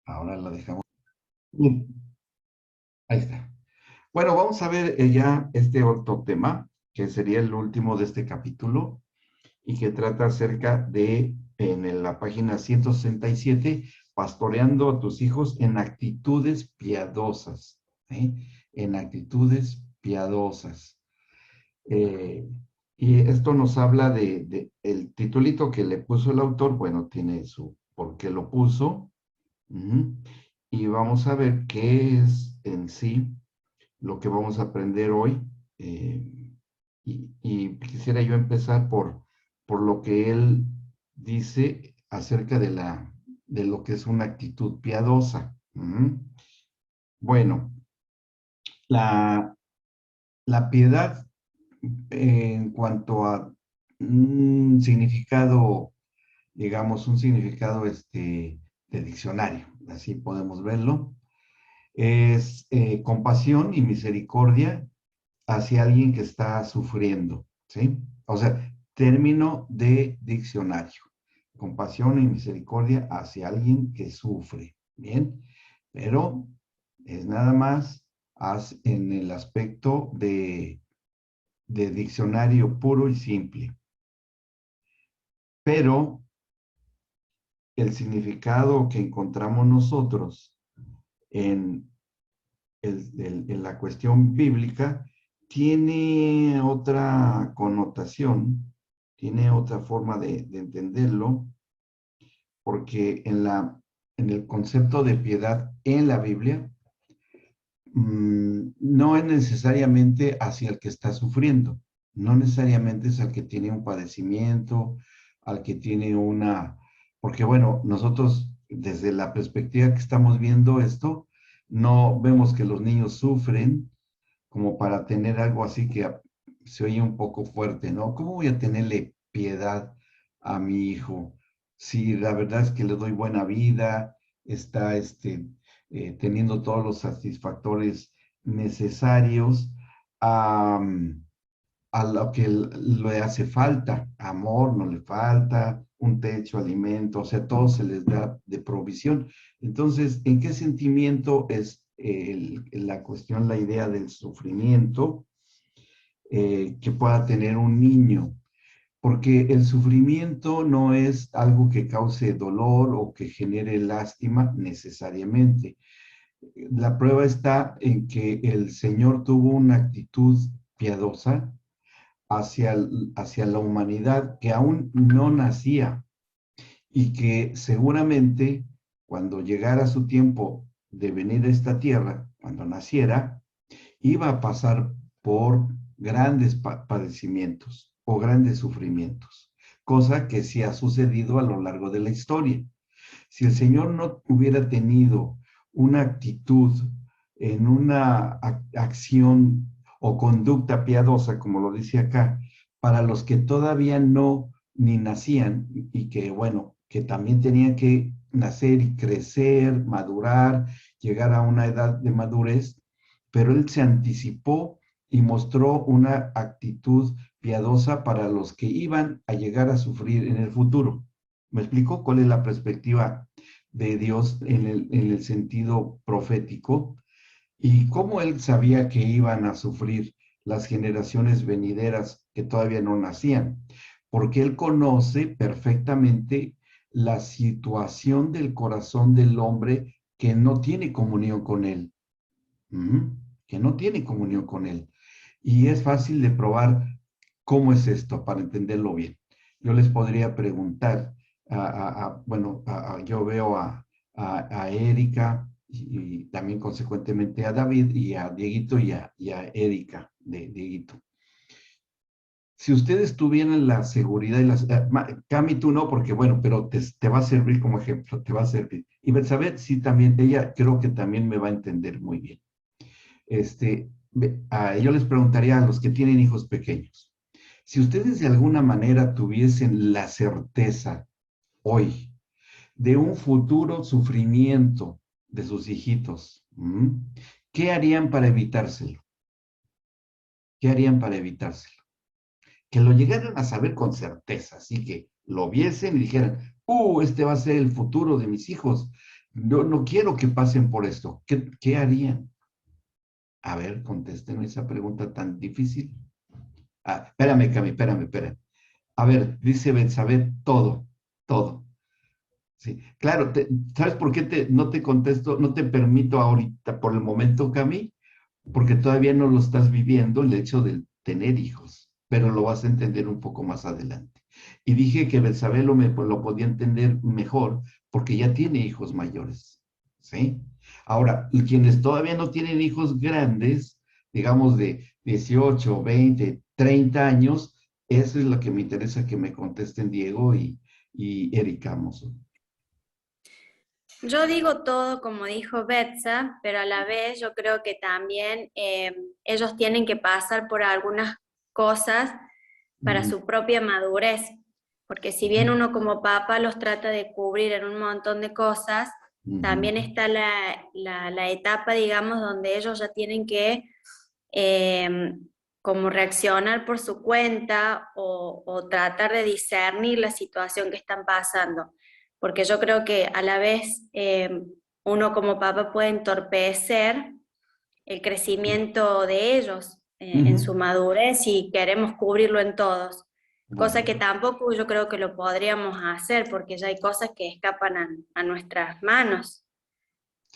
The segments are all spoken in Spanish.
Ahora la dejamos. Bien, ahí está. Bueno, vamos a ver ya este otro tema, que sería el último de este capítulo, y que trata acerca de, la página 167, pastoreando a tus hijos en actitudes piadosas. ¿Sí? En actitudes piadosas. Eh, y esto nos habla el titulito que le puso el autor, bueno, tiene su por qué lo puso. Ujú. Y vamos a ver qué es en sí lo que vamos a aprender hoy. eh, y quisiera yo empezar por lo que él dice acerca de lo que es una actitud piadosa. Ujú. Bueno, la, la piedad en cuanto a un significado, digamos, un significado de diccionario, así podemos verlo, es compasión y misericordia hacia alguien que está sufriendo, ¿sí? O sea, término de diccionario. Compasión y misericordia hacia alguien que sufre, ¿bien? Pero es nada más en el aspecto de diccionario puro y simple. Pero el significado que encontramos nosotros en, en la cuestión bíblica tiene otra connotación, tiene otra forma de entenderlo, porque en el concepto de piedad en la Biblia, no es necesariamente hacia el que está sufriendo, no necesariamente es al que tiene un padecimiento, al que tiene porque bueno, nosotros desde la perspectiva que estamos viendo esto, no vemos que los niños sufren como para tener algo así que se oye un poco fuerte, ¿no? ¿Cómo voy a tenerle piedad a mi hijo si la verdad es que le doy buena vida, está teniendo todos los satisfactores necesarios a, a lo que le hace falta? Amor no le falta, un techo, alimento, o sea, todo se les da de provisión. Entonces, ¿en qué sentimiento es la cuestión, la idea del sufrimiento que pueda tener un niño? Porque el sufrimiento no es algo que cause dolor o que genere lástima necesariamente. La prueba está en que el Señor tuvo una actitud piadosa hacia la humanidad que aún no nacía y que seguramente cuando llegara su tiempo de venir a esta tierra, cuando naciera, iba a pasar por grandes padecimientos o grandes sufrimientos, cosa que sí ha sucedido a lo largo de la historia. Si el Señor no hubiera tenido una actitud en una acción o conducta piadosa, como lo dice acá, para los que todavía no ni nacían y que, bueno, que también tenían que nacer y crecer, madurar, llegar a una edad de madurez, pero Él se anticipó y mostró una actitud piadosa para los que iban a llegar a sufrir en el futuro. ¿Me explico cuál es la perspectiva de Dios en el sentido profético? Y cómo él sabía que iban a sufrir las generaciones venideras que todavía no nacían, porque él conoce perfectamente la situación del corazón del hombre que no tiene comunión con él, que no tiene comunión con él. Y es fácil de probar cómo es esto para entenderlo bien. Yo les podría preguntar, bueno, yo veo a Erika y también consecuentemente a David y a Dieguito y a Erika de Dieguito. Si ustedes tuvieran la seguridad y las... Cami, tú no, porque bueno, pero te va a servir como ejemplo, te va a servir. Y Betsabé, sí, también, ella creo que también me va a entender muy bien. Yo les preguntaría a los que tienen hijos pequeños, si ustedes de alguna manera tuviesen la certeza hoy de un futuro sufrimiento de sus hijitos, ¿qué harían para evitárselo? ¿Qué harían para evitárselo? Que lo llegaran a saber con certeza, así que lo viesen y dijeran, este va a ser el futuro de mis hijos. no quiero que pasen por esto. ¿Qué harían? A ver, contéstenme esa pregunta tan difícil. Ah, espérame, Cami, espérame. A ver, dice Betsabé, todo, todo. Sí, claro, ¿sabes por qué no te contesto, no te permito ahorita, por el momento, Cami? Porque todavía no lo estás viviendo el hecho de tener hijos, pero lo vas a entender un poco más adelante. Y dije que Betsabé pues, lo podía entender mejor porque ya tiene hijos mayores, ¿sí? Ahora, quienes todavía no tienen hijos grandes, digamos de 18, 20, 30 años, eso es lo que me interesa que me contesten Diego y Erika Mozo. Yo digo todo como dijo Betsa, pero a la vez yo creo que también ellos tienen que pasar por algunas cosas para Ujú, su propia madurez, porque si bien ujú, uno como papá los trata de cubrir en un montón de cosas, ujú, también está la etapa, digamos, donde ellos ya tienen que eh, como reaccionar por su cuenta o tratar de discernir la situación que están pasando, porque yo creo que a la vez uno como papá puede entorpecer el crecimiento de ellos en ujú, su madurez si queremos cubrirlo en todos, cosa ujú. que tampoco yo creo que lo podríamos hacer porque ya hay cosas que escapan a nuestras manos,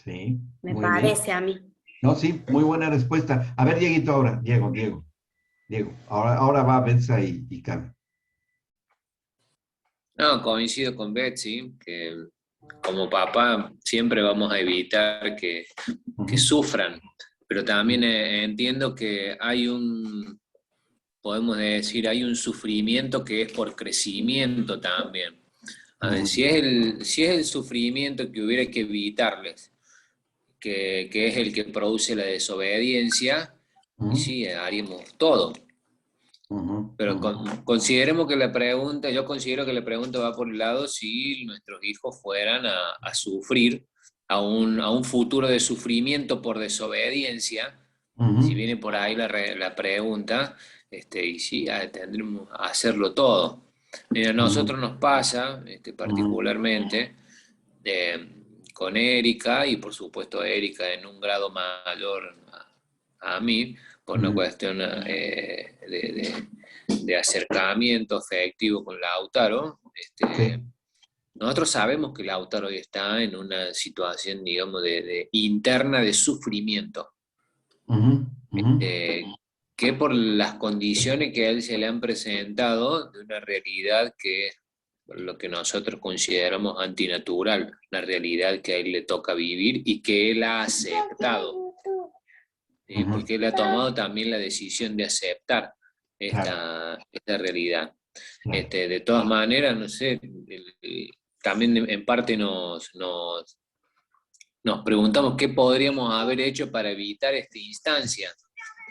Sí, me muy bien. parece a mí. No, sí, muy buena respuesta. A ver, Dieguito, ahora, Diego. Ahora va Betsa y Cami. No, coincido con Betsy, que como papá siempre vamos a evitar que Ujú, sufran, pero también entiendo que podemos decir, hay un sufrimiento que es por crecimiento también. A ver, ujú, si es el sufrimiento que hubiera que evitarles, que es el que produce la desobediencia, y ujú, sí, haríamos todo. ujú, Pero ujú, consideremos que la pregunta, yo considero que la pregunta va por el lado si nuestros hijos fueran a sufrir, a un futuro de sufrimiento por desobediencia, si ujú, viene por ahí la pregunta, y sí, tendremos a hacerlo todo. Mira, a nosotros nos pasa, ujú, particularmente, eh, con Erika, y por supuesto Erika en un grado mayor a mí, por una ujú, cuestión de acercamiento afectivo con Lautaro. sí, Nosotros sabemos que Lautaro hoy está en una situación, digamos, interna de sufrimiento, ujú, ujú, eh, que por las condiciones que a él se le han presentado, de una realidad que es lo que nosotros consideramos antinatural, la realidad que a él le toca vivir y que él ha aceptado, ¿sí? ujú, Porque él ha tomado también la decisión de aceptar claro, esta realidad. claro. De todas maneras, no sé, también en parte nos preguntamos qué podríamos haber hecho para evitar esta instancia,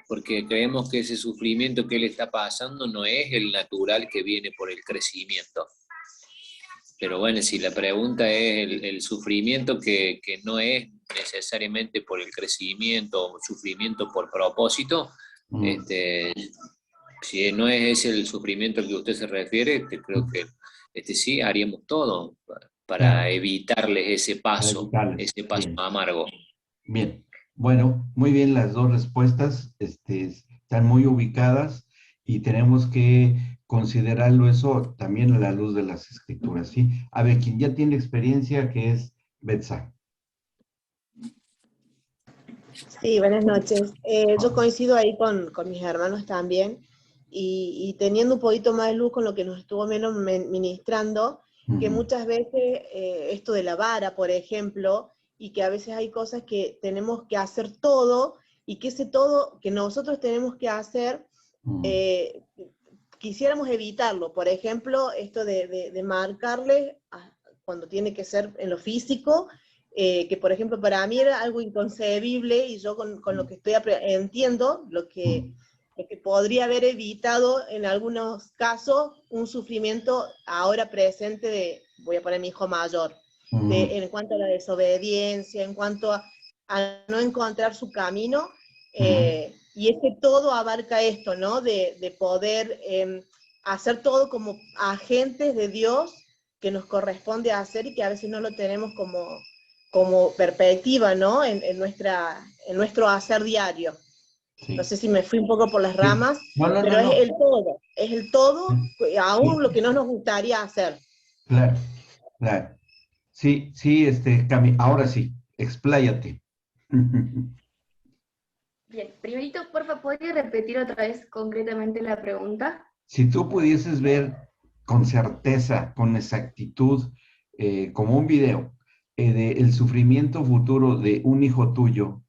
porque creemos que ese sufrimiento que él está pasando no es el natural que viene por el crecimiento. Pero bueno, si la pregunta es el sufrimiento que no es necesariamente por el crecimiento o sufrimiento por propósito, Ujú, este, si no es ese el sufrimiento al que usted se refiere, creo que sí haríamos todo para claro, evitarles radicales. ese paso Bien, amargo. bien. Bueno, muy bien las dos respuestas, están muy ubicadas y tenemos que considerarlo eso también a la luz de las escrituras, ¿sí? A ver, quien ya tiene experiencia, que es Betsa. Sí, buenas noches. Yo coincido ahí con mis hermanos también y teniendo un poquito más de luz con lo que nos estuvo menos ministrando, que Ujú, muchas veces esto de la vara, por ejemplo, y que a veces hay cosas que tenemos que hacer todo y que ese todo que nosotros tenemos que hacer, ujú, eh, quisiéramos evitarlo. Por ejemplo, esto de marcarle cuando tiene que ser en lo físico, que por ejemplo para mí era algo inconcebible y yo con lo que estoy entiendo, ujú, lo que podría haber evitado en algunos casos un sufrimiento ahora presente de, voy a poner mi hijo mayor, ujú, en cuanto a la desobediencia, en cuanto a no encontrar su camino, ujú, y es que todo abarca esto, ¿no? De poder hacer todo como agentes de Dios que nos corresponde hacer y que a veces no lo tenemos como, como perspectiva, ¿no? En nuestro hacer diario. No Sí. sé si me fui un poco por las Sí. ramas, No, no, no, pero no. es el todo, aún Sí, lo que no nos gustaría hacer. claro, claro. Sí, sí, Cami, ahora sí, expláyate. Bien, primerito, porfa, ¿podría repetir otra vez concretamente la pregunta? Si tú pudieses ver con certeza, con exactitud, como un video, el sufrimiento futuro de un hijo tuyo,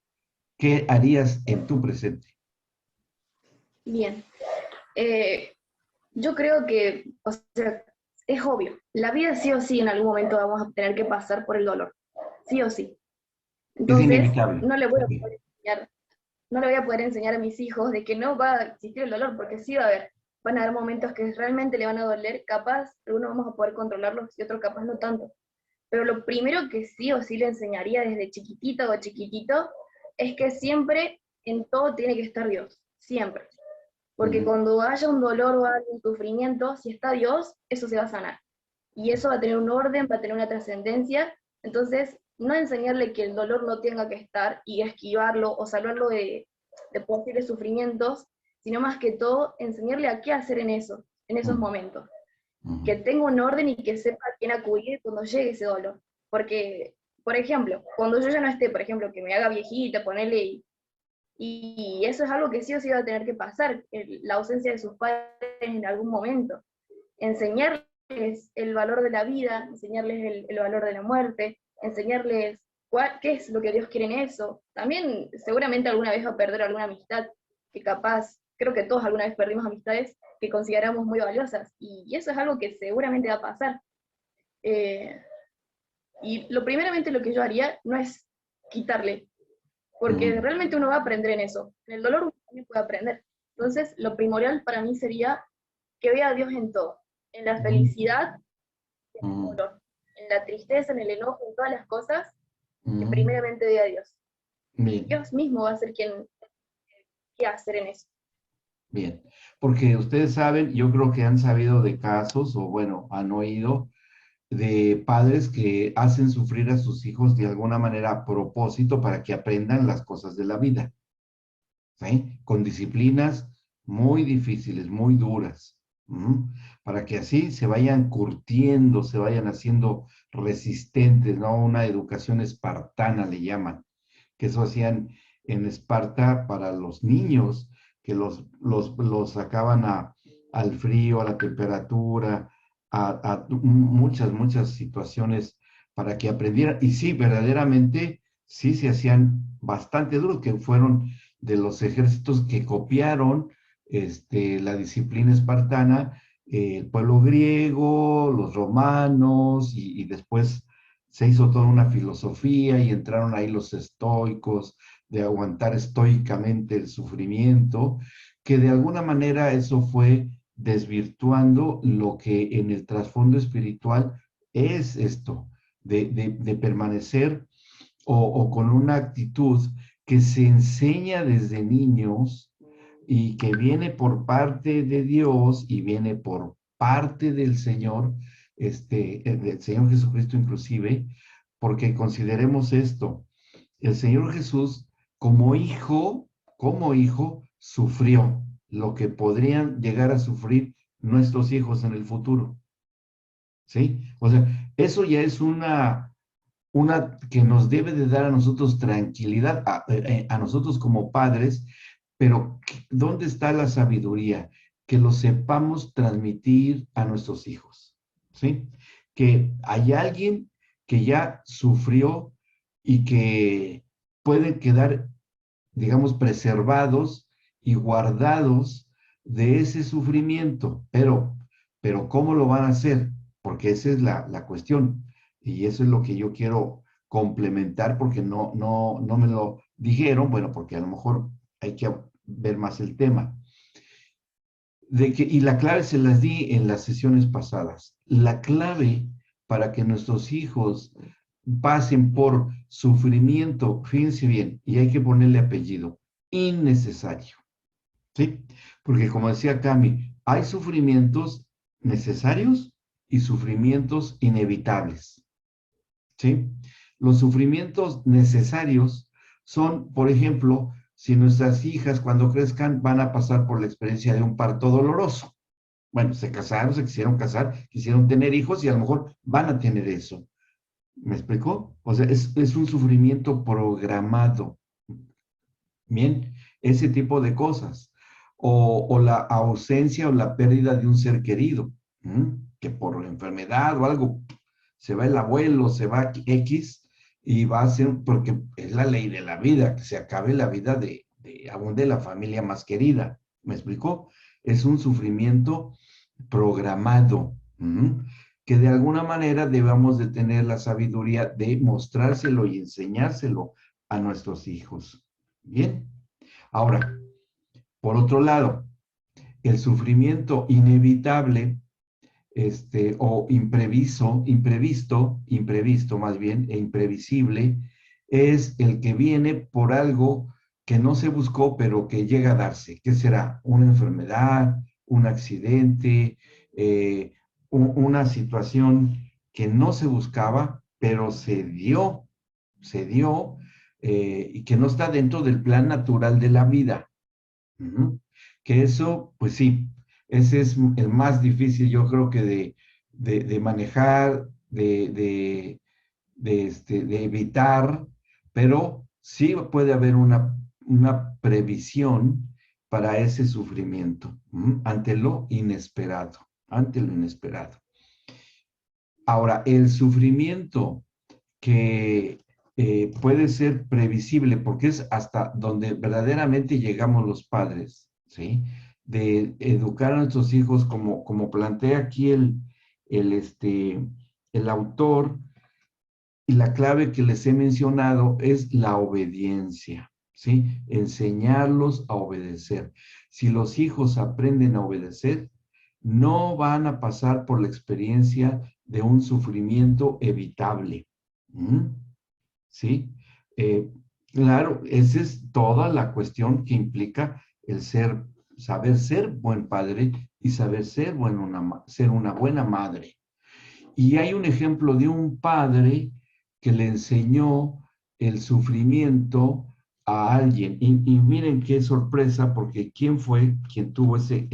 ¿qué harías en tu presente? Bien, eh, yo creo que, o sea, es obvio, la vida sí o sí en algún momento vamos a tener que pasar por el dolor, sí o sí. Es Entonces, inevitable. no le voy a Ok. poder enseñar, no le voy a poder enseñar a mis hijos de que no va a existir el dolor, porque sí va a haber, van a haber momentos que realmente le van a doler, capaz, algunos vamos a poder controlarlos y otros capaz no tanto. Pero lo primero que sí o sí le enseñaría desde chiquitito o chiquitito es que siempre en todo tiene que estar Dios, siempre. Porque Ujú, cuando haya un dolor o algún sufrimiento, si está Dios, eso se va a sanar. Y eso va a tener un orden, va a tener una trascendencia. Entonces, no enseñarle que el dolor no tenga que estar y esquivarlo o salvarlo de posibles sufrimientos, sino más que todo enseñarle a qué hacer en esos ujú, momentos. ujú, Que tenga un orden y que sepa a quién acudir cuando llegue ese dolor. Porque, por ejemplo, cuando yo ya no esté, por ejemplo, que me haga viejita, ponerle y eso es algo que sí o sí va a tener que pasar, la ausencia de sus padres en algún momento. Enseñarles el valor de la vida, enseñarles el valor de la muerte, enseñarles qué es lo que Dios quiere en eso. También seguramente alguna vez va a perder alguna amistad que capaz, creo que todos alguna vez perdimos amistades que consideramos muy valiosas, y eso es algo que seguramente va a pasar. Eh, y lo primeramente lo que yo haría no es quitarle, porque ujú, realmente uno va a aprender en eso. En el dolor uno también puede aprender. Entonces, lo primordial para mí sería que vea a Dios en todo, en la ujú, felicidad, en el ujú, dolor, en la tristeza, en el enojo, en todas las cosas, que ujú. primeramente vea a Dios. Y Bien, Dios mismo va a ser quien qué hacer en eso. bien. Porque ustedes saben, yo creo que han sabido de casos, o bueno, han oído de padres que hacen sufrir a sus hijos de alguna manera a propósito para que aprendan las cosas de la vida, ¿sí? Con disciplinas muy difíciles, muy duras, ¿m? Para que así se vayan curtiendo, se vayan haciendo resistentes, ¿no? Una educación espartana le llaman, que eso hacían en Esparta para los niños, que los sacaban al frío, a la temperatura, a muchas, muchas situaciones para que aprendieran. Y sí, verdaderamente, sí se hacían bastante duros, que fueron de los ejércitos que copiaron la disciplina espartana, el pueblo griego, los romanos, y después se hizo toda una filosofía y entraron ahí los estoicos, de aguantar estoicamente el sufrimiento, que de alguna manera eso fue desvirtuando lo que en el trasfondo espiritual es esto, de permanecer o con una actitud que se enseña desde niños y que viene por parte de Dios y viene por parte del Señor, del Señor Jesucristo inclusive, porque consideremos esto, el Señor Jesús como hijo, sufrió lo que podrían llegar a sufrir nuestros hijos en el futuro, ¿sí? O sea, eso ya es una que nos debe de dar a nosotros tranquilidad, a nosotros como padres, pero ¿dónde está la sabiduría? Que lo sepamos transmitir a nuestros hijos, ¿sí? Que hay alguien que ya sufrió y que pueden quedar, digamos, preservados y guardados de ese sufrimiento, pero ¿cómo lo van a hacer? Porque esa es la cuestión. Y eso es lo que yo quiero complementar porque no me lo dijeron, bueno, porque a lo mejor hay que ver más el tema. Y la clave se las di en las sesiones pasadas. La clave para que nuestros hijos pasen por sufrimiento, fíjense bien, y hay que ponerle apellido, innecesario, ¿sí? Porque como decía Cami, hay sufrimientos necesarios y sufrimientos inevitables, ¿sí? Los sufrimientos necesarios son, por ejemplo, si nuestras hijas cuando crezcan van a pasar por la experiencia de un parto doloroso. Bueno, se casaron, se quisieron casar, quisieron tener hijos y a lo mejor van a tener eso. ¿Me explicó? O sea, es un sufrimiento programado. Bien, ese tipo de cosas. O la ausencia o la pérdida de un ser querido, que por enfermedad o algo, se va el abuelo, se va X, y va a ser, porque es la ley de la vida, que se acabe la vida aún de la familia más querida. ¿Me explicó? Es un sufrimiento programado, que de alguna manera debamos de tener la sabiduría de mostrárselo y enseñárselo a nuestros hijos. Bien. Ahora, por otro lado, el sufrimiento inevitable, o imprevisto más bien, e imprevisible, es el que viene por algo que no se buscó, pero que llega a darse. ¿Qué será? Una enfermedad, un accidente, una situación que no se buscaba, pero se dio, y que no está dentro del plan natural de la vida. Que eso, pues sí, ese es el más difícil, yo creo que de manejar, de evitar, pero sí puede haber una previsión para ese sufrimiento, ante lo inesperado, ante lo inesperado. Ahora, el sufrimiento que puede ser previsible, porque es hasta donde verdaderamente llegamos los padres, ¿sí? De educar a nuestros hijos como plantea aquí el autor, y la clave que les he mencionado es la obediencia, ¿sí? Enseñarlos a obedecer. Si los hijos aprenden a obedecer, no van a pasar por la experiencia de un sufrimiento evitable. ¿Sí? Claro, esa es toda la cuestión que implica el saber ser buen padre y saber ser una buena madre. Y hay un ejemplo de un padre que le enseñó el sufrimiento a alguien. Y miren qué sorpresa, porque ¿quién fue quien tuvo ese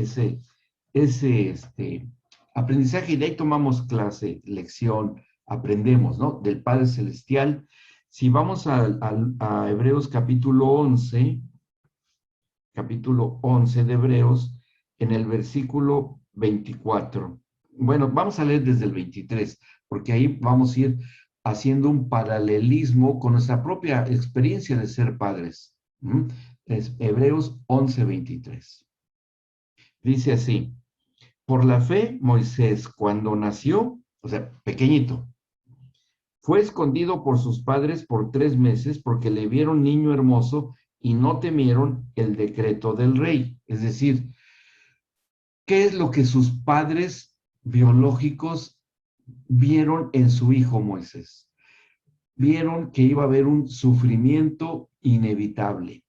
aprendizaje? Y de ahí tomamos clase, lección, aprendemos, ¿no? Del Padre Celestial. Si vamos a Hebreos capítulo 11 de Hebreos, en el versículo 24. Bueno, vamos a leer desde el 23, porque ahí vamos a ir haciendo un paralelismo con nuestra propia experiencia de ser padres. Es Hebreos 11, 23. Dice así: por la fe, Moisés, cuando nació, o sea, pequeñito, fue escondido por sus padres por 3 meses porque le vieron niño hermoso y no temieron el decreto del rey. Es decir, ¿qué es lo que sus padres biológicos vieron en su hijo Moisés? Vieron que iba a haber un sufrimiento inevitable,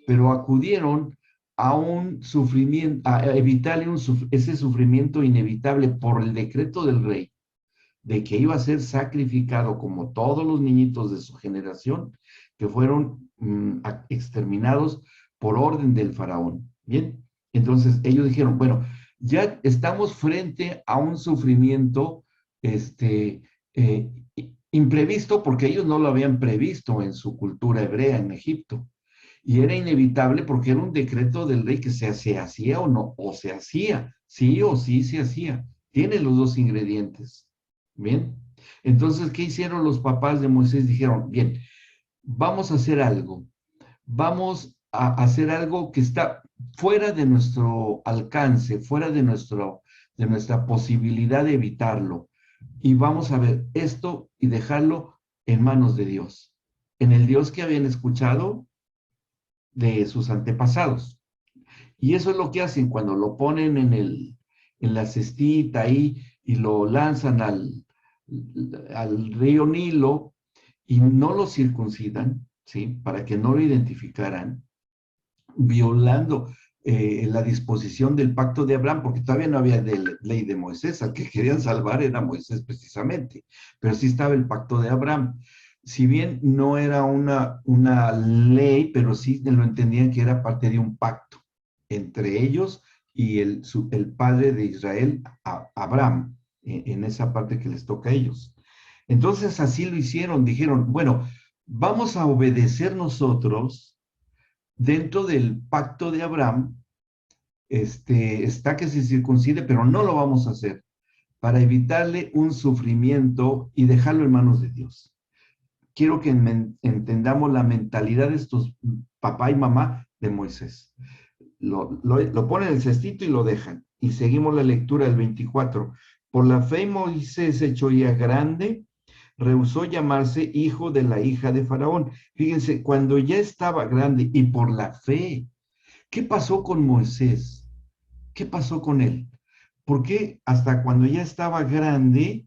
pero acudieron a un sufrimiento, a evitarle ese sufrimiento inevitable por el decreto del rey, de que iba a ser sacrificado como todos los niñitos de su generación, que fueron exterminados por orden del faraón. Bien, entonces ellos dijeron, bueno, ya estamos frente a un sufrimiento imprevisto, porque ellos no lo habían previsto en su cultura hebrea en Egipto. Y era inevitable porque era un decreto del rey que se hacía o no, o se hacía, sí o sí se hacía. Tiene los dos ingredientes. Bien, entonces, ¿qué hicieron los papás de Moisés? Dijeron, bien, vamos a hacer algo. Vamos a hacer algo que está fuera de nuestro alcance, fuera de nuestra posibilidad de evitarlo. Y vamos a ver esto y dejarlo en manos de Dios. En el Dios que habían escuchado de sus antepasados. Y eso es lo que hacen cuando lo ponen en la cestita ahí y lo lanzan al río Nilo y no lo circuncidan, ¿sí? Para que no lo identificaran, violando la disposición del pacto de Abraham, porque todavía no había ley de Moisés. Al que querían salvar era Moisés precisamente, pero sí estaba el pacto de Abraham. si bien no era una ley, pero sí lo entendían que era parte de un pacto entre ellos y el padre de Israel, Abraham, en esa parte que les toca a ellos. Entonces así lo hicieron, dijeron, bueno, vamos a obedecer nosotros dentro del pacto de Abraham, está que se circuncide, pero no lo vamos a hacer para evitarle un sufrimiento y dejarlo en manos de Dios. Quiero que entendamos la mentalidad de estos papá y mamá de Moisés. Lo ponen en el cestito y lo dejan. Y seguimos la lectura del 24. Por la fe Moisés, hecho ya grande, rehusó llamarse hijo de la hija de Faraón. Fíjense, cuando ya estaba grande y por la fe, ¿qué pasó con Moisés? ¿Qué pasó con él? ¿Por qué hasta cuando ya estaba grande,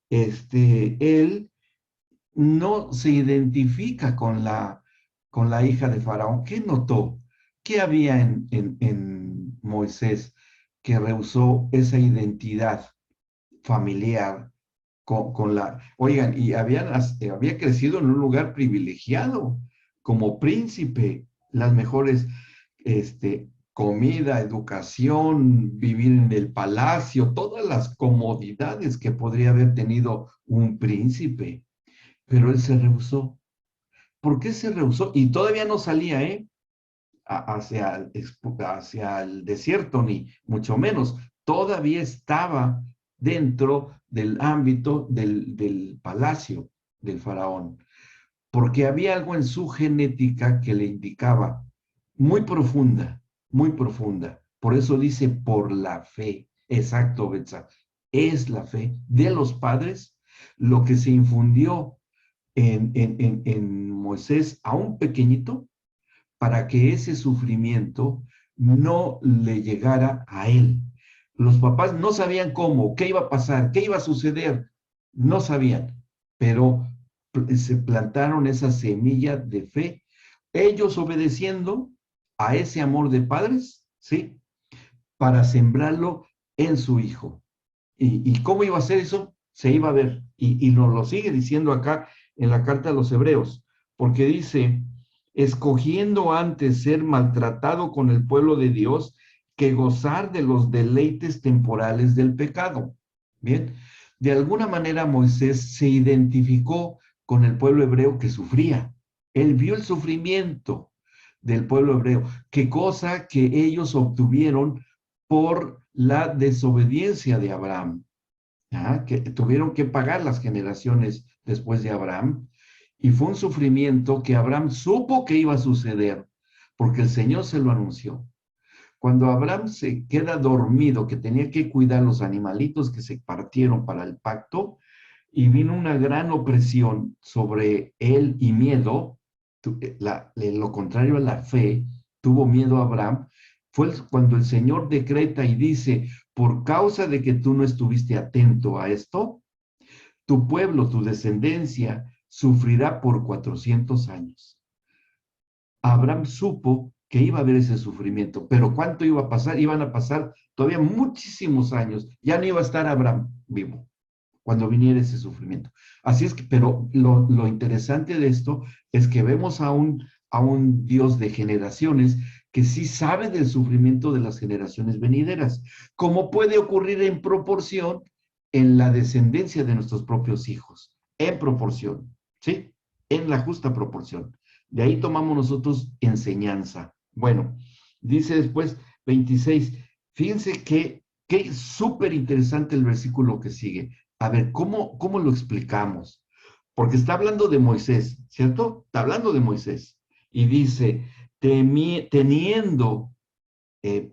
él no se identifica con la hija de Faraón? ¿Qué notó? ¿Qué había en Moisés que rehusó esa identidad familiar con la... Oigan, y había crecido en un lugar privilegiado, como príncipe, las mejores comida, educación, vivir en el palacio, todas las comodidades que podría haber tenido un príncipe. Pero él se rehusó. ¿Por qué se rehusó? Y todavía no salía, hacia el desierto, ni mucho menos. Todavía estaba dentro del ámbito del palacio del faraón, porque había algo en su genética que le indicaba muy profunda, muy profunda. Por eso dice por la fe. Exacto, Betsa. Es la fe de los padres lo que se infundió en Moisés a un pequeñito para que ese sufrimiento no le llegara a él. Los papás no sabían cómo, qué iba a pasar, qué iba a suceder, no sabían, pero se plantaron esa semilla de fe, ellos obedeciendo a ese amor de padres, ¿sí? Para sembrarlo en su hijo. ¿Y cómo iba a hacer eso? Se iba a ver, y nos lo sigue diciendo acá en la carta a los Hebreos, porque dice, escogiendo antes ser maltratado con el pueblo de Dios que gozar de los deleites temporales del pecado. Bien, de alguna manera Moisés se identificó con el pueblo hebreo que sufría. Él vio el sufrimiento del pueblo hebreo, qué cosa que ellos obtuvieron por la desobediencia de Abraham, que tuvieron que pagar las generaciones después de Abraham, y fue un sufrimiento que Abraham supo que iba a suceder, porque el Señor se lo anunció. Cuando Abraham se queda dormido, que tenía que cuidar los animalitos que se partieron para el pacto, y vino una gran opresión sobre él y miedo, lo contrario a la fe, tuvo miedo a Abraham, fue cuando el Señor decreta y dice, por causa de que tú no estuviste atento a esto, tu pueblo, tu descendencia, sufrirá por 400 años. Abraham supo que iba a haber ese sufrimiento, pero ¿cuánto iba a pasar? Iban a pasar todavía muchísimos años. Ya no iba a estar Abraham vivo cuando viniera ese sufrimiento. Así es que, pero lo interesante de esto es que vemos a un Dios de generaciones que sí sabe del sufrimiento de las generaciones venideras, como puede ocurrir en proporción en la descendencia de nuestros propios hijos, en proporción, ¿sí? En la justa proporción. De ahí tomamos nosotros enseñanza. Bueno, dice después 26, fíjense que es súper interesante el versículo que sigue. A ver, ¿cómo lo explicamos? Porque está hablando de Moisés, ¿cierto? Está hablando de Moisés. Y dice, teniendo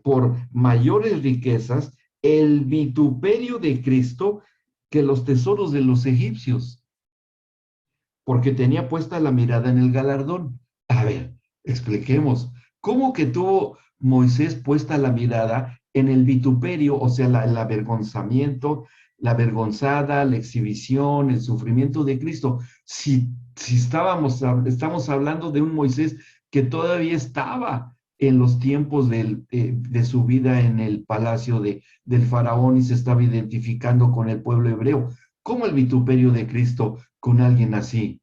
por mayores riquezas el vituperio de Cristo que los tesoros de los egipcios, porque tenía puesta la mirada en el galardón. A ver, expliquemos, ¿cómo que tuvo Moisés puesta la mirada en el vituperio, o sea, el avergonzamiento, la avergonzada, la exhibición, el sufrimiento de Cristo? Si estamos hablando de un Moisés que todavía estaba en los tiempos de su vida en el palacio del faraón y se estaba identificando con el pueblo hebreo. ¿Cómo el vituperio de Cristo con alguien así?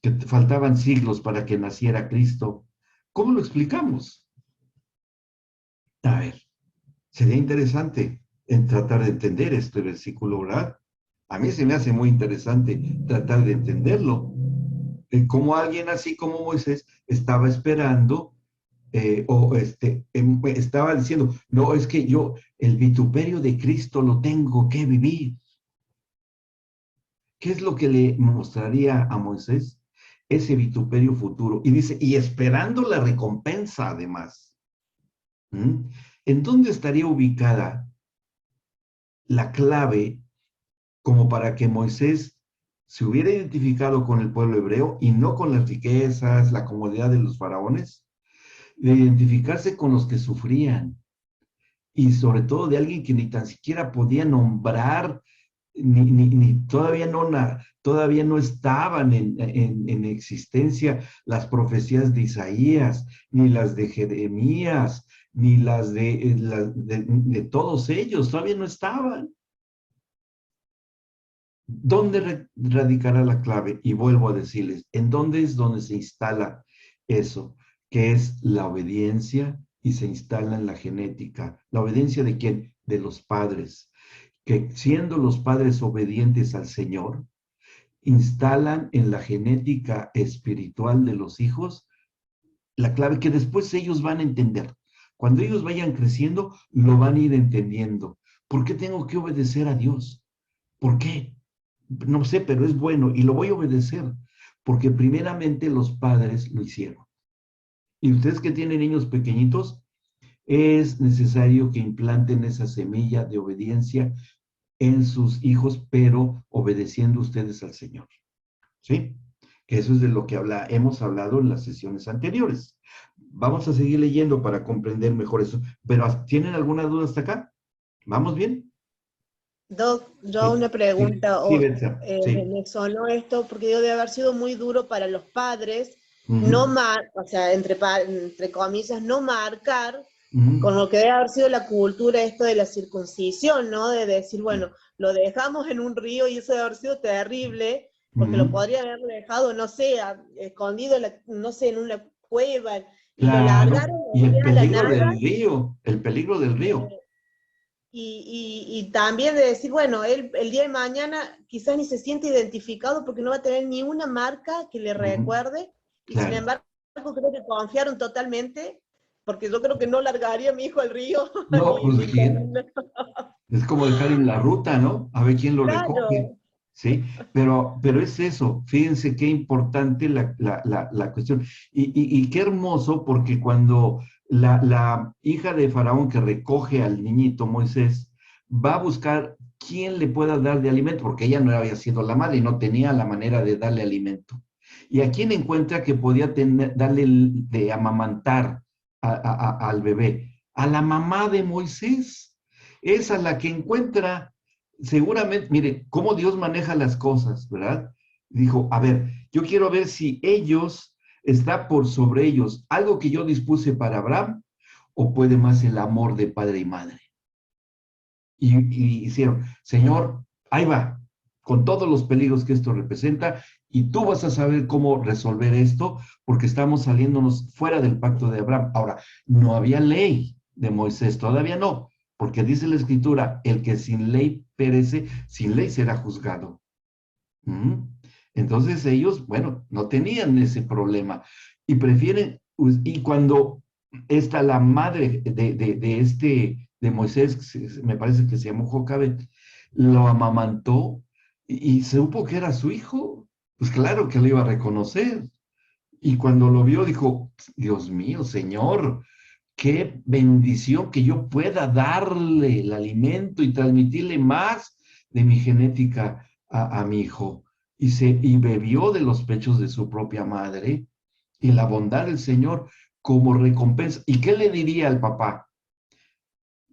que faltaban siglos para que naciera Cristo. ¿Cómo lo explicamos? A ver, sería interesante en tratar de entender este versículo, ¿verdad? A mí se me hace muy interesante tratar de entenderlo. Como alguien así como Moisés estaba esperando estaba diciendo, no, es que yo el vituperio de Cristo lo tengo que vivir. ¿Qué es lo que le mostraría a Moisés? Ese vituperio futuro. Y dice, y esperando la recompensa además. ¿Mm? ¿En dónde estaría ubicada la clave como para que Moisés se hubiera identificado con el pueblo hebreo y no con las riquezas, la comodidad de los faraones? De identificarse con los que sufrían y sobre todo de alguien que ni tan siquiera podía nombrar, ni todavía no estaban en existencia las profecías de Isaías, ni las de Jeremías, ni las de todos ellos, todavía no estaban. ¿Dónde radicará la clave? Y vuelvo a decirles, ¿en dónde es donde se instala eso? Que es la obediencia y se instala en la genética. ¿La obediencia de quién? De los padres. Que siendo los padres obedientes al Señor, instalan en la genética espiritual de los hijos la clave que después ellos van a entender. Cuando ellos vayan creciendo, lo van a ir entendiendo. ¿Por qué tengo que obedecer a Dios? ¿Por qué? No sé, pero es bueno y lo voy a obedecer, porque primeramente los padres lo hicieron. Y ustedes que tienen niños pequeñitos, es necesario que implanten esa semilla de obediencia en sus hijos, pero obedeciendo ustedes al Señor. ¿Sí? Que eso es de lo que hemos hablado en las sesiones anteriores. Vamos a seguir leyendo para comprender mejor eso. Pero ¿tienen alguna duda hasta acá? ¿Vamos bien? Doc, yo Sí, una pregunta, sí, Betsa, sí. me sonó esto porque debe haber sido muy duro para los padres, Uh-huh, o sea, entre comillas, no marcar uh-huh, con lo que debe haber sido la cultura esto de la circuncisión, ¿no? De decir, bueno, lo dejamos en un río y eso debe haber sido terrible, porque lo uh-huh. podría haber dejado, no sé, escondido, no sé, en una cueva, y lo Claro, largaron y el a la peligro nada. del río, el peligro del río. Y también de decir, bueno, él el día de mañana quizás ni se siente identificado porque no va a tener ni una marca que le Ujú, recuerde, y sin claro. embargo creo que confiaron totalmente, porque yo creo que no largaría a mi hijo al río, No, ni, pues ni con quién. una... Es como dejar en la ruta, ¿no? A ver quién lo recoge. Claro, Sí, pero es eso. Fíjense qué importante la cuestión. Y qué hermoso, porque cuando la hija de Faraón que recoge al niñito Moisés va a buscar quién le pueda dar de alimento, porque ella no había sido la madre y no tenía la manera de darle alimento. Y a quién encuentra que podía darle de amamantar al bebé, a la mamá de Moisés. Es a la que encuentra, seguramente, mire, cómo Dios maneja las cosas, ¿verdad? Dijo, a ver, yo quiero ver si ellos, está por sobre ellos algo que yo dispuse para Abraham, o puede más el amor de padre y madre. Y hicieron, Señor, ahí va, con todos los peligros que esto representa, y tú vas a saber cómo resolver esto, porque estamos saliéndonos fuera del pacto de Abraham. Ahora, no había ley de Moisés, todavía no, porque dice la Escritura, el que sin ley perece, sin ley será juzgado. ¿Mm? Entonces ellos, bueno, no tenían ese problema, y prefieren, y cuando está la madre de Moisés, me parece que se llamó Jocabet, lo amamantó y supo que era su hijo, pues claro que lo iba a reconocer. Y cuando lo vio dijo, Dios mío, Señor, qué bendición que yo pueda darle el alimento y transmitirle más de mi genética a mi hijo. Y bebió de los pechos de su propia madre y la bondad del Señor como recompensa. ¿Y qué le diría al papá?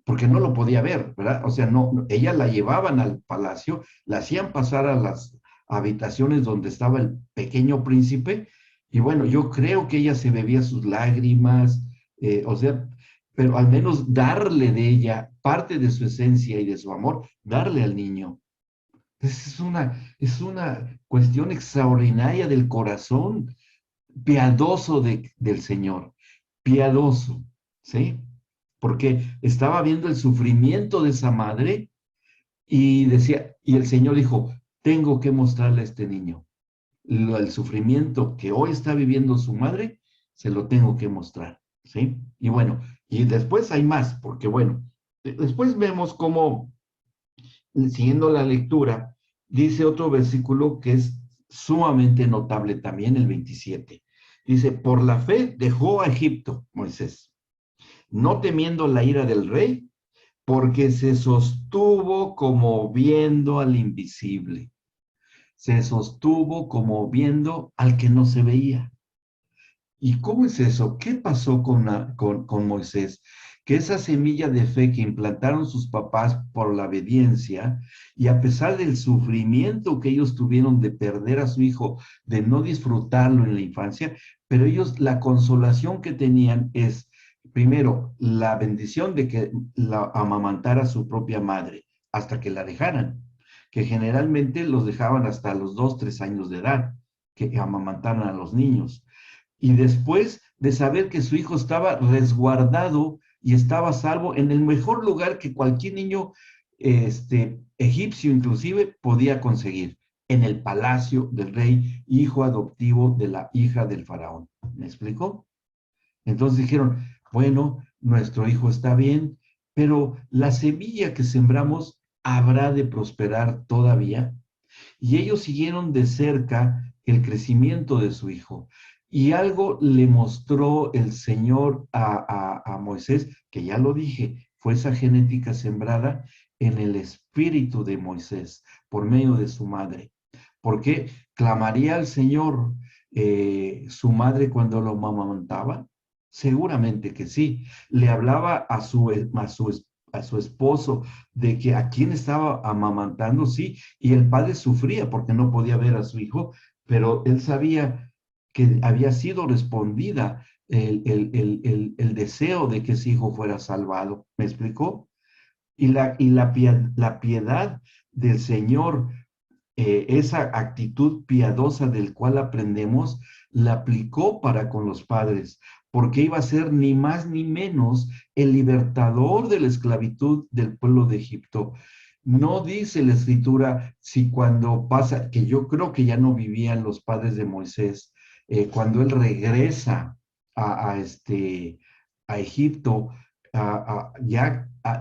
Porque no lo podía ver, ¿verdad? O sea, ella la llevaban al palacio, la hacían pasar a las habitaciones donde estaba el pequeño príncipe, y bueno, yo creo que ella se bebía sus lágrimas, o sea, pero al menos darle de ella parte de su esencia y de su amor, darle al niño. Es una cuestión extraordinaria del corazón piadoso del Señor, piadoso, ¿sí? Porque estaba viendo el sufrimiento de esa madre y decía, y el Señor dijo, tengo que mostrarle a este niño el sufrimiento que hoy está viviendo su madre, se lo tengo que mostrar, ¿sí? Y bueno, y después hay más, porque bueno, después vemos cómo, siguiendo la lectura, dice otro versículo que es sumamente notable también, el 27. Dice, por la fe dejó a Egipto, Moisés, no temiendo la ira del rey, porque se sostuvo como viendo al invisible. Se sostuvo como viendo al que no se veía. ¿Y cómo es eso? ¿Qué pasó con Moisés? Que esa semilla de fe que implantaron sus papás por la obediencia, y a pesar del sufrimiento que ellos tuvieron de perder a su hijo, de no disfrutarlo en la infancia, pero ellos la consolación que tenían es, primero, la bendición de que la amamantara su propia madre hasta que la dejaran, que generalmente los dejaban hasta los 2, 3 años de edad, que amamantaran a los niños. Y después de saber que su hijo estaba resguardado y estaba salvo en el mejor lugar que cualquier niño egipcio inclusive podía conseguir, en el palacio del rey, hijo adoptivo de la hija del faraón. ¿Me explico? Entonces dijeron, bueno, nuestro hijo está bien, pero la semilla que sembramos habrá de prosperar todavía. Y ellos siguieron de cerca el crecimiento de su hijo. Y algo le mostró el Señor a Moisés, que ya lo dije, fue esa genética sembrada en el espíritu de Moisés, por medio de su madre. ¿Por qué clamaría al Señor su madre cuando lo amamantaba? Seguramente que sí. Le hablaba a su esposo de que a quién estaba amamantando, sí, y el padre sufría porque no podía ver a su hijo, pero él sabía que había sido respondida el deseo de que ese hijo fuera salvado. ¿Me explicó? La piedad del Señor, esa actitud piadosa del cual aprendemos, la aplicó para con los padres, porque iba a ser ni más ni menos el libertador de la esclavitud del pueblo de Egipto. No dice la escritura si cuando pasa, que yo creo que ya no vivían los padres de Moisés, cuando él regresa a Egipto,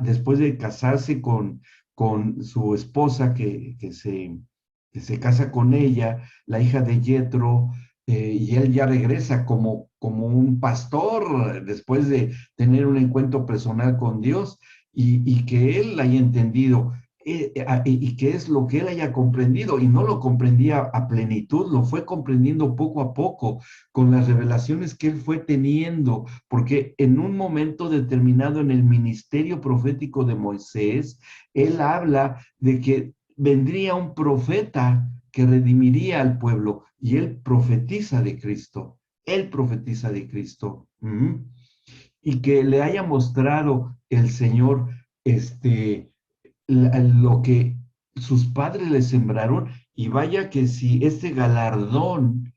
después de casarse con su esposa que se casa con ella, la hija de Jetro, y él ya regresa como un pastor después de tener un encuentro personal con Dios, y que él haya entendido, y que es lo que él haya comprendido, y no lo comprendía a plenitud, lo fue comprendiendo poco a poco, con las revelaciones que él fue teniendo, porque en un momento determinado en el ministerio profético de Moisés, él habla de que vendría un profeta que redimiría al pueblo, y él profetiza de Cristo, él profetiza de Cristo. Y que le haya mostrado el Señor lo que sus padres le sembraron, y vaya que si este galardón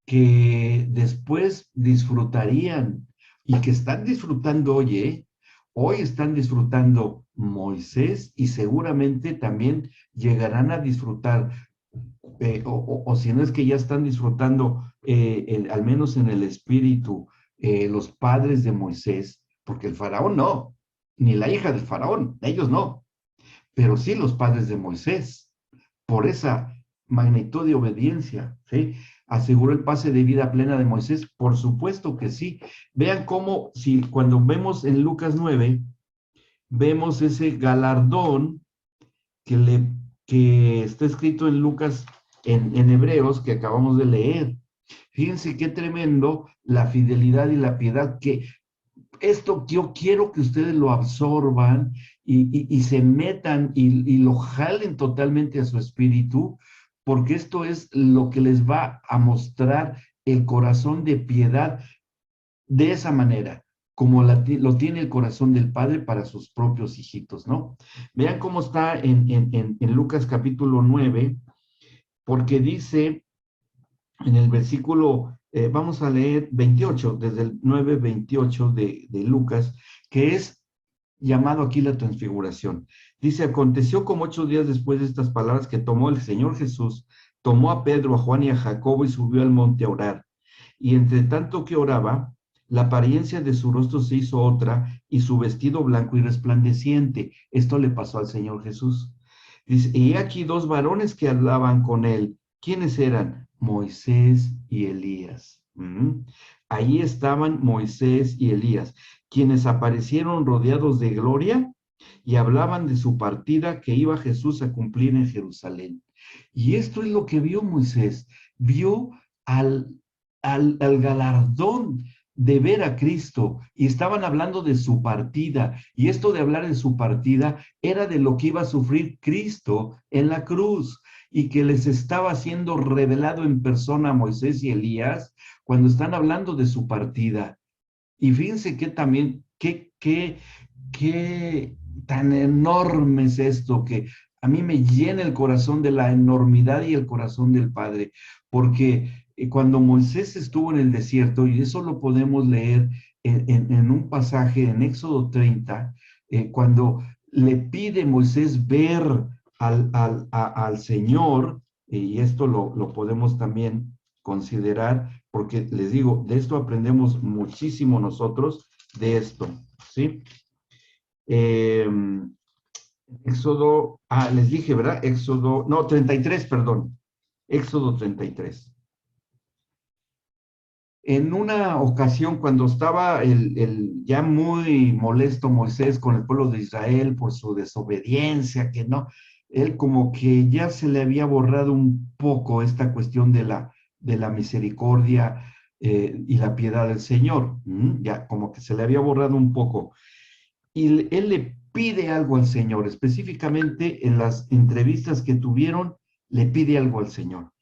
que después disfrutarían y que están disfrutando hoy están disfrutando Moisés, y seguramente también llegarán a disfrutar, o si no es que ya están disfrutando, al menos en el espíritu, los padres de Moisés, porque el faraón no, ni la hija del faraón, ellos no, pero sí los padres de Moisés, por esa magnitud de obediencia, ¿sí? ¿Aseguró el pase de vida plena de Moisés? Por supuesto que sí. Vean cómo, si cuando vemos en Lucas 9, vemos ese galardón que está escrito en Lucas, en Hebreos, que acabamos de leer. Fíjense qué tremendo la fidelidad y la piedad, que esto yo quiero que ustedes lo absorban y se metan y lo jalen totalmente a su espíritu, porque esto es lo que les va a mostrar el corazón de piedad de esa manera. como lo tiene el corazón del Padre para sus propios hijitos, ¿no? Vean cómo está en Lucas capítulo 9, porque dice en el versículo, vamos a leer 28, desde el 9:28 de Lucas, que es llamado aquí la transfiguración. Dice, aconteció como 8 días después de estas palabras que tomó el Señor Jesús, tomó a Pedro, a Juan y a Jacobo y subió al monte a orar. Y entre tanto que oraba, la apariencia de su rostro se hizo otra y su vestido blanco y resplandeciente. Esto le pasó al Señor Jesús. Dice, y aquí 2 varones que hablaban con él. ¿Quiénes eran? Moisés y Elías. Ahí estaban Moisés y Elías, quienes aparecieron rodeados de gloria y hablaban de su partida que iba Jesús a cumplir en Jerusalén. Y esto es lo que vio Moisés. Vio al galardón de ver a Cristo, y estaban hablando de su partida, y esto de hablar de su partida era de lo que iba a sufrir Cristo en la cruz, y que les estaba siendo revelado en persona a Moisés y Elías cuando están hablando de su partida. Y fíjense que también, qué tan enorme es esto, que a mí me llena el corazón de la enormidad y el corazón del Padre, porque cuando Moisés estuvo en el desierto, y eso lo podemos leer en un pasaje en Éxodo 30, cuando le pide Moisés ver al Señor, y esto lo podemos también considerar, porque les digo, de esto aprendemos muchísimo nosotros, de esto, ¿sí? Éxodo, les dije, ¿verdad? Éxodo, no, 33, perdón, Éxodo 33. En una ocasión, cuando estaba ya muy molesto Moisés con el pueblo de Israel por su desobediencia, que no, él como que ya se le había borrado un poco esta cuestión de la misericordia y la piedad del Señor, ya como que se le había borrado un poco. Y él le pide algo al Señor, específicamente en las entrevistas que tuvieron, le pide algo al Señor.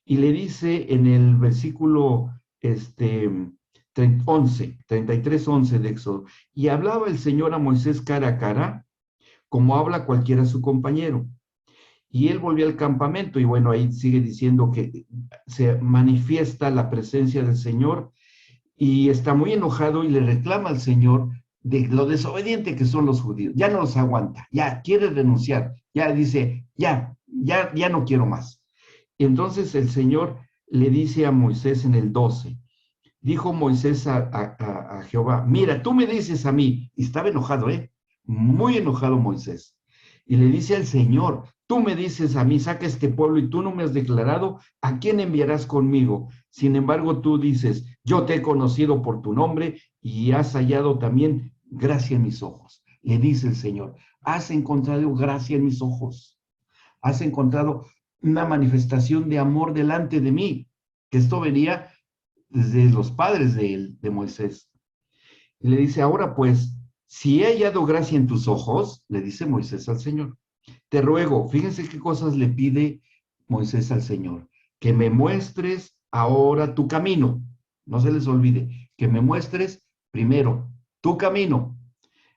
Y le dice en el versículo 33:11 de Éxodo, y hablaba el Señor a Moisés cara a cara, como habla cualquiera su compañero. Y él volvió al campamento, y bueno, ahí sigue diciendo que se manifiesta la presencia del Señor, y está muy enojado y le reclama al Señor de lo desobediente que son los judíos. Ya no los aguanta, ya quiere renunciar, ya dice, ya no quiero más. Y entonces el Señor le dice a Moisés en el 12, dijo Moisés a Jehová, mira, tú me dices a mí, y estaba enojado, muy enojado Moisés, y le dice al Señor, tú me dices a mí, saca este pueblo y tú no me has declarado a quién enviarás conmigo. Sin embargo, tú dices, yo te he conocido por tu nombre y has hallado también gracia en mis ojos. Le dice el Señor, has encontrado gracia en mis ojos, has encontrado una manifestación de amor delante de mí, que esto venía desde los padres de Moisés. Y le dice, ahora pues, si he hallado gracia en tus ojos, le dice Moisés al Señor, te ruego, fíjense qué cosas le pide Moisés al Señor, que me muestres ahora tu camino. No se les olvide, que me muestres primero tu camino.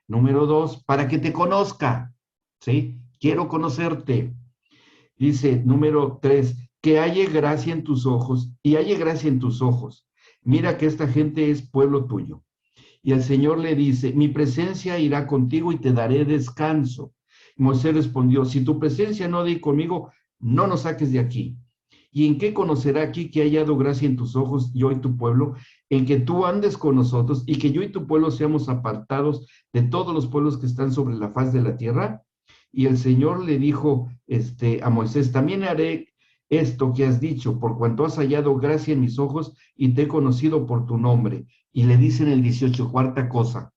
Número 2, para que te conozca, ¿sí? Quiero conocerte. Dice, número 3, que halle gracia en tus ojos, y halle gracia en tus ojos. Mira que esta gente es pueblo tuyo. Y el Señor le dice, mi presencia irá contigo y te daré descanso. Moisés respondió, si tu presencia no de conmigo, no nos saques de aquí. ¿Y en qué conocerá aquí que he hallado gracia en tus ojos, yo y tu pueblo? En que tú andes con nosotros y que yo y tu pueblo seamos apartados de todos los pueblos que están sobre la faz de la tierra. Y el Señor le dijo a Moisés, también haré esto que has dicho, por cuanto has hallado gracia en mis ojos y te he conocido por tu nombre. Y le dice en el 18, cuarta cosa.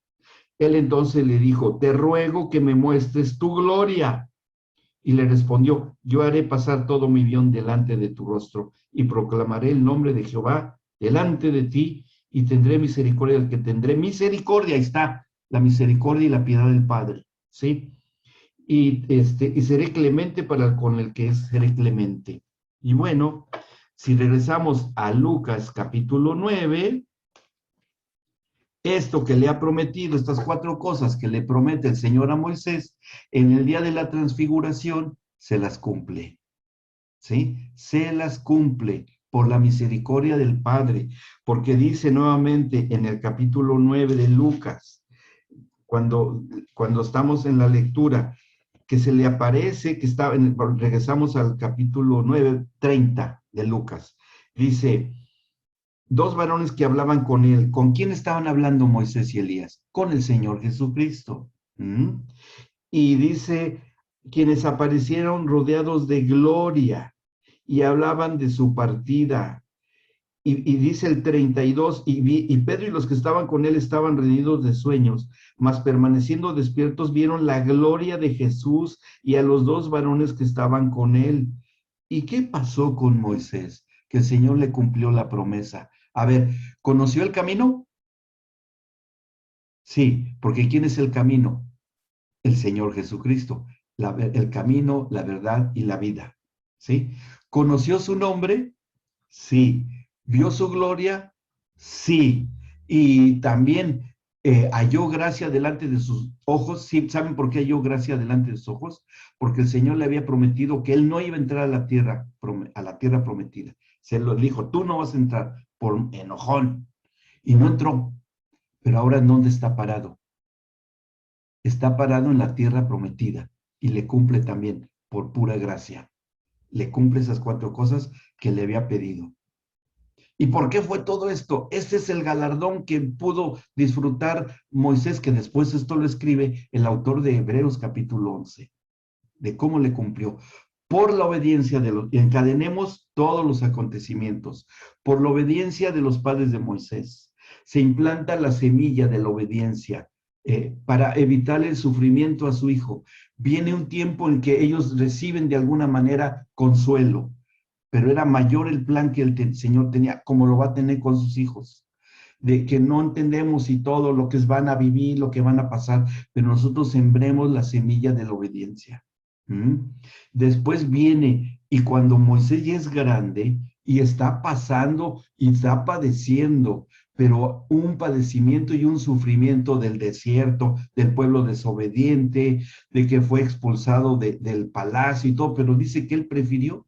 Él entonces le dijo, te ruego que me muestres tu gloria. Y le respondió, yo haré pasar todo mi bien delante de tu rostro y proclamaré el nombre de Jehová delante de ti y tendré misericordia del que tendré misericordia. Ahí está la misericordia y la piedad del Padre, ¿sí? Y seré clemente con el que seré clemente. Y bueno, si regresamos a Lucas capítulo 9, esto que le ha prometido, estas 4 cosas que le promete el Señor a Moisés, en el día de la transfiguración, se las cumple. ¿Sí? Se las cumple por la misericordia del Padre, porque dice nuevamente en el capítulo 9 de Lucas, cuando estamos en la lectura, que se le aparece, que estaba regresamos al capítulo 9, 30 de Lucas, dice, 2 varones que hablaban con él. ¿Con quién estaban hablando Moisés y Elías? Con el Señor Jesucristo. Y dice, quienes aparecieron rodeados de gloria y hablaban de su partida. Y dice el 32, y Pedro y los que estaban con él estaban rendidos de sueños, mas permaneciendo despiertos vieron la gloria de Jesús y a los 2 varones que estaban con él. ¿Y qué pasó con Moisés? Que el Señor le cumplió la promesa. A ver, ¿conoció el camino? Sí, porque ¿quién es el camino? El Señor Jesucristo. El camino, la verdad y la vida. ¿Sí? ¿Conoció su nombre? Sí. ¿Vio su gloria? Sí. Y también halló gracia delante de sus ojos. ¿Sí? ¿Saben por qué halló gracia delante de sus ojos? Porque el Señor le había prometido que él no iba a entrar a la tierra prometida. Se lo dijo, tú no vas a entrar, por enojón. Y no entró. Pero ahora, ¿dónde está parado? Está parado en la tierra prometida y le cumple también por pura gracia. Le cumple esas 4 cosas que le había pedido. ¿Y por qué fue todo esto? Este es el galardón que pudo disfrutar Moisés, que después esto lo escribe el autor de Hebreos capítulo 11, de cómo le cumplió. Por la obediencia encadenemos todos los acontecimientos, por la obediencia de los padres de Moisés, se implanta la semilla de la obediencia para evitar el sufrimiento a su hijo. Viene un tiempo en que ellos reciben de alguna manera consuelo, pero era mayor el plan que el Señor tenía, como lo va a tener con sus hijos, de que no entendemos y todo lo que van a vivir, lo que van a pasar, pero nosotros sembremos la semilla de la obediencia. Después viene, y cuando Moisés ya es grande y está pasando y está padeciendo, pero un padecimiento y un sufrimiento del desierto, del pueblo desobediente, de que fue expulsado del palacio y todo, pero dice que él prefirió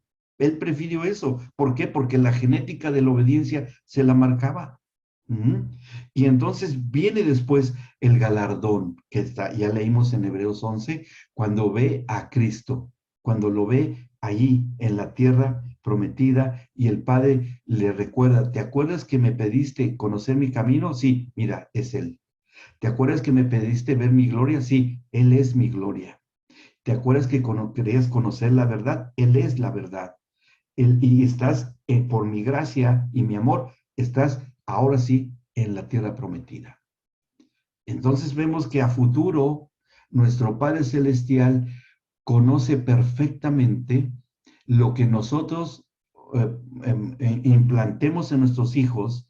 eso. ¿Por qué? Porque la genética de la obediencia se la marcaba. Y entonces viene después el galardón, que ya leímos en Hebreos 11, cuando ve a Cristo, cuando lo ve allí en la tierra prometida y el Padre le recuerda, ¿te acuerdas que me pediste conocer mi camino? Sí, mira, es Él. ¿Te acuerdas que me pediste ver mi gloria? Sí, Él es mi gloria. ¿Te acuerdas que querías conocer la verdad? Él es la verdad. Y estás, por mi gracia y mi amor, estás ahora sí en la tierra prometida. Entonces vemos que a futuro nuestro Padre Celestial conoce perfectamente lo que nosotros implantemos en nuestros hijos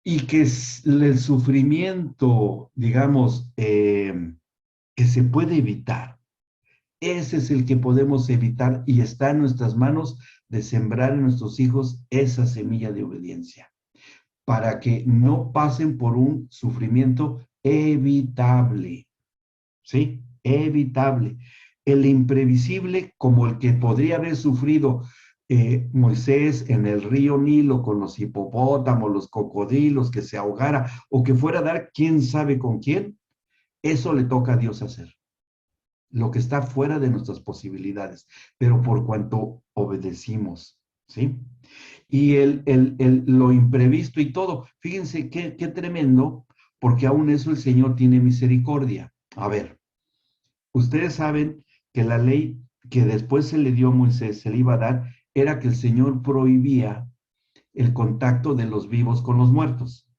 y que el sufrimiento, digamos, que se puede evitar. Ese es el que podemos evitar y está en nuestras manos de sembrar en nuestros hijos esa semilla de obediencia, para que no pasen por un sufrimiento evitable, ¿sí? Evitable. El imprevisible, como el que podría haber sufrido Moisés en el río Nilo con los hipopótamos, los cocodrilos, que se ahogara o que fuera a dar quién sabe con quién, eso le toca a Dios hacer. Lo que está fuera de nuestras posibilidades, pero por cuanto obedecimos, ¿sí? Y lo imprevisto y todo, fíjense qué tremendo, porque aún eso el Señor tiene misericordia. A ver, ustedes saben que la ley que después se le dio a Moisés, se le iba a dar, era que el Señor prohibía el contacto de los vivos con los muertos.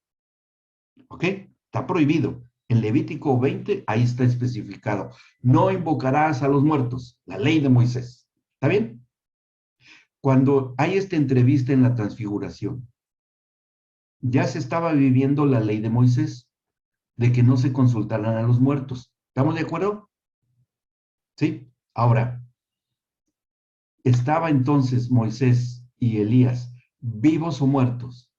¿Ok? Está prohibido. En Levítico 20, ahí está especificado. No invocarás a los muertos, la ley de Moisés. ¿Está bien? Cuando hay esta entrevista en la transfiguración, ya se estaba viviendo la ley de Moisés, de que no se consultaran a los muertos. ¿Estamos de acuerdo? Sí. Ahora, ¿estaba entonces Moisés y Elías vivos o muertos?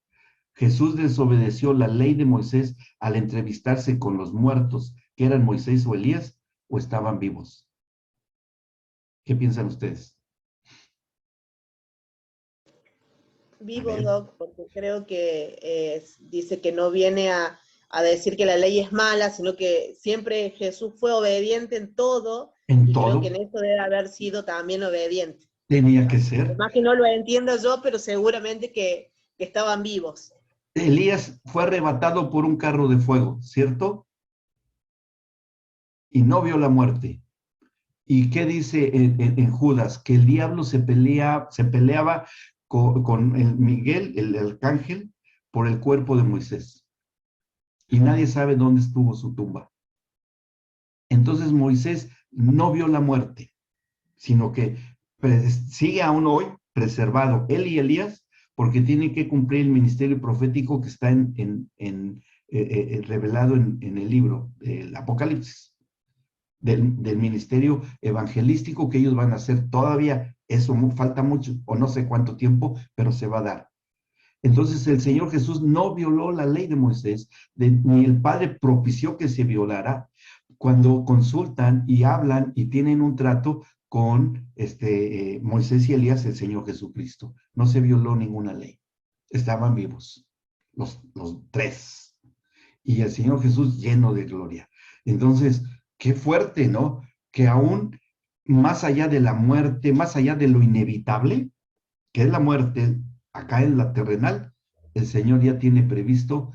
Jesús desobedeció la ley de Moisés al entrevistarse con los muertos, que eran Moisés o Elías, o estaban vivos. ¿Qué piensan ustedes? Vivo, Doc, porque creo que dice que no viene a decir que la ley es mala, sino que siempre Jesús fue obediente en todo, En y creo que todo en eso debe haber sido también obediente. tenía que ser. Más que no lo entiendo yo, pero seguramente que estaban vivos. Elías fue arrebatado por un carro de fuego, ¿cierto? Y no vio la muerte. ¿Y qué dice en Judas? Que el diablo se peleaba con el Miguel, el arcángel, por el cuerpo de Moisés. Y nadie sabe dónde estuvo su tumba. Entonces Moisés no vio la muerte, sino que sigue aún hoy preservado él y Elías, porque tienen que cumplir el ministerio profético que está revelado en el libro del Apocalipsis. Del ministerio evangelístico que ellos van a hacer todavía, eso falta mucho, o no sé cuánto tiempo, pero se va a dar. Entonces el Señor Jesús no violó la ley de Moisés, ni el Padre propició que se violara. Cuando consultan y hablan y tienen un trato con Moisés y Elías, el Señor Jesucristo, no se violó ninguna ley. Estaban vivos, los tres. Y el Señor Jesús lleno de gloria. Entonces, qué fuerte, ¿no? Que aún más allá de la muerte, más allá de lo inevitable, que es la muerte acá en la terrenal, el Señor ya tiene previsto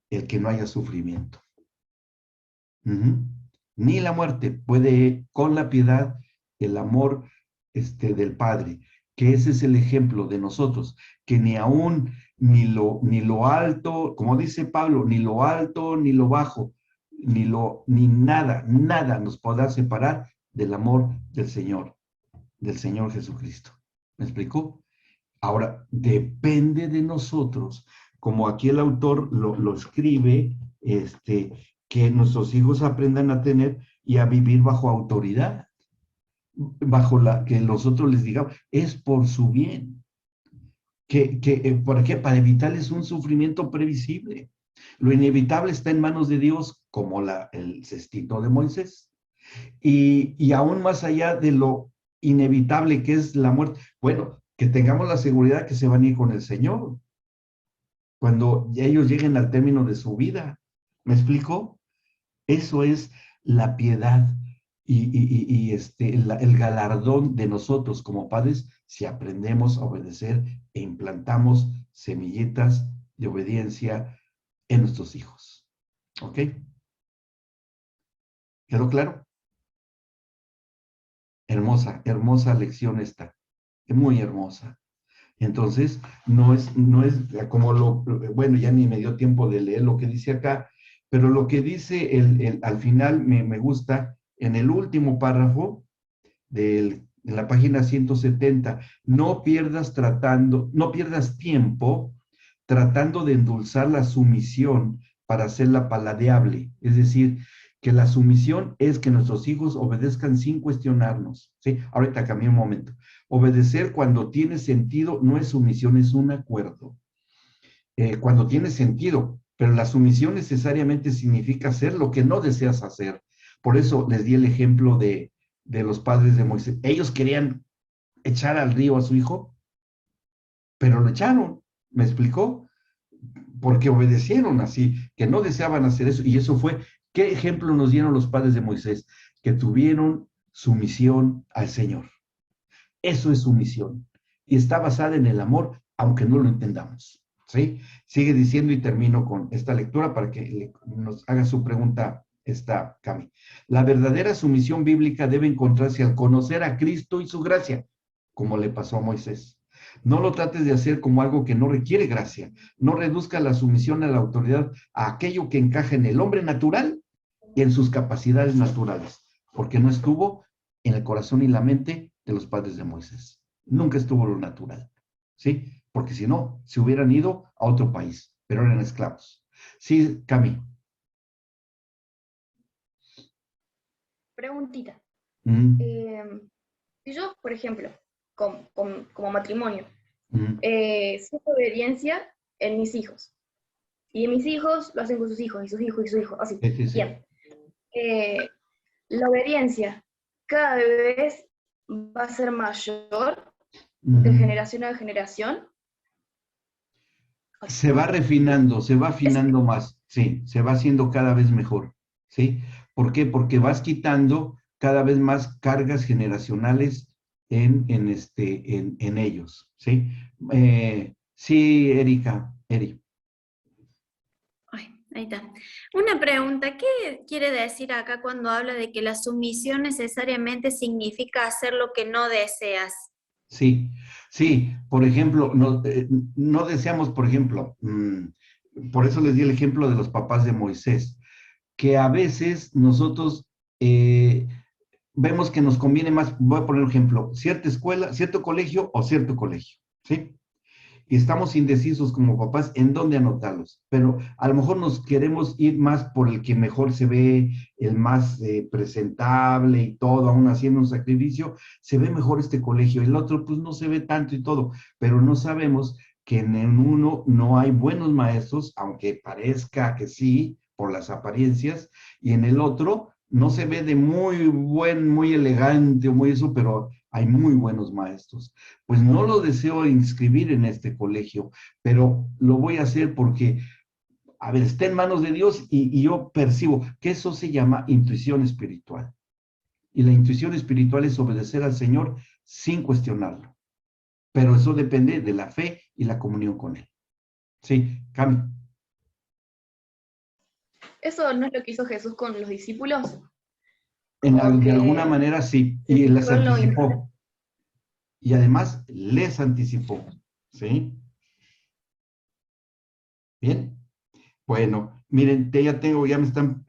el que no haya sufrimiento. Ni la muerte puede, con la piedad, el amor del Padre, que ese es el ejemplo de nosotros, que ni aún ni lo alto, como dice Pablo, ni lo alto ni lo bajo, ni nada nos podrá separar del amor del Señor Jesucristo. ¿Me explicó? Ahora, depende de nosotros, como aquí el autor lo escribe, que nuestros hijos aprendan a tener y a vivir bajo autoridad, bajo la que nosotros les digamos, es por su bien. ¿Por qué? Para evitarles un sufrimiento previsible. Lo inevitable está en manos de Dios, como el cestito de Moisés. Y aún más allá de lo inevitable que es la muerte, bueno, que tengamos la seguridad que se van a ir con el Señor cuando ellos lleguen al término de su vida. ¿Me explico? Eso es la piedad y el galardón de nosotros como padres si aprendemos a obedecer e implantamos semillitas de obediencia en nuestros hijos. ¿Ok? ¿Quedó claro? Hermosa, hermosa lección esta. Muy hermosa. Entonces, no es como bueno, ya ni me dio tiempo de leer lo que dice acá, pero lo que dice al final me gusta, en el último párrafo de la página 170, no pierdas tiempo tratando de endulzar la sumisión para hacerla paladeable. Es decir, que la sumisión es que nuestros hijos obedezcan sin cuestionarnos. ¿Sí? Ahorita cambié un momento. Obedecer cuando tiene sentido no es sumisión, es un acuerdo. Cuando tiene sentido, pero la sumisión necesariamente significa hacer lo que no deseas hacer. Por eso les di el ejemplo de los padres de Moisés. Ellos querían echar al río a su hijo, pero lo echaron. ¿Me explicó? Porque obedecieron así, que no deseaban hacer eso. Y eso fue, ¿qué ejemplo nos dieron los padres de Moisés? Que tuvieron sumisión al Señor. Eso es sumisión. Y está basada en el amor, aunque no lo entendamos. ¿Sí? Sigue diciendo y termino con esta lectura para que nos haga su pregunta esta Cami. La verdadera sumisión bíblica debe encontrarse al conocer a Cristo y su gracia, como le pasó a Moisés. No lo trates de hacer como algo que no requiere gracia. No reduzca la sumisión a la autoridad a aquello que encaja en el hombre natural y en sus capacidades naturales, porque no estuvo en el corazón y la mente de los padres de Moisés. Nunca estuvo lo natural, ¿sí? Porque si no, se hubieran ido a otro país, pero eran esclavos. Sí, Cami. Preguntita. Mm, Si yo, por ejemplo, como matrimonio, mm, sin obediencia, en mis hijos. Y mis hijos lo hacen con sus hijos, y sus hijos, y sus hijos, así. Sí, sí, sí. Bien. La obediencia cada vez va a ser mayor de Ujú. generación a generación. Se va refinando, se va afinando más, sí, se va haciendo cada vez mejor, ¿sí? ¿Por qué? Porque vas quitando cada vez más cargas generacionales en ellos, ¿sí? Sí, Erika, Eri. Ay, ahí está. Una pregunta, ¿qué quiere decir acá cuando habla de que la sumisión necesariamente significa hacer lo que no deseas? Sí, sí, por ejemplo, no deseamos, por ejemplo, por eso les di el ejemplo de los papás de Moisés, que a veces nosotros vemos que nos conviene más, voy a poner un ejemplo, cierta escuela, cierto colegio o cierto colegio, ¿sí? Y estamos indecisos como papás en dónde anotarlos, pero a lo mejor nos queremos ir más por el que mejor se ve, el más presentable y todo, aún haciendo un sacrificio, se ve mejor este colegio, el otro pues no se ve tanto y todo, pero no sabemos que en el uno no hay buenos maestros, aunque parezca que sí, por las apariencias, y en el otro no se ve de muy buen, muy elegante o muy eso, pero hay muy buenos maestros. Pues no lo deseo inscribir en este colegio, pero lo voy a hacer porque, a ver, está en manos de Dios y yo percibo que eso se llama intuición espiritual. Y la intuición espiritual es obedecer al Señor sin cuestionarlo. Pero eso depende de la fe y la comunión con Él. Sí, Cami. ¿Eso no es lo que hizo Jesús con los discípulos? De Como alguna que manera sí, se y les fijó en lo importante. anticipó. Y además les anticipó. ¿Sí? Bien. Bueno, miren, ya me están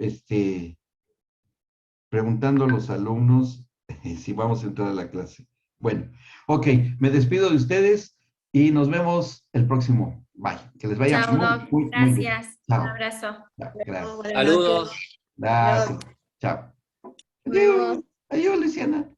preguntando los alumnos si vamos a entrar a la clase. Bueno, ok, me despido de ustedes y nos vemos el próximo. Bye. Que les vaya Chao, muy, Doc. muy, muy bien. Gracias. Un Chao. abrazo. Chao. No, Gracias. buenas Saludos. noches. Gracias. Chao. Luego. Adiós. Adiós, Luciana.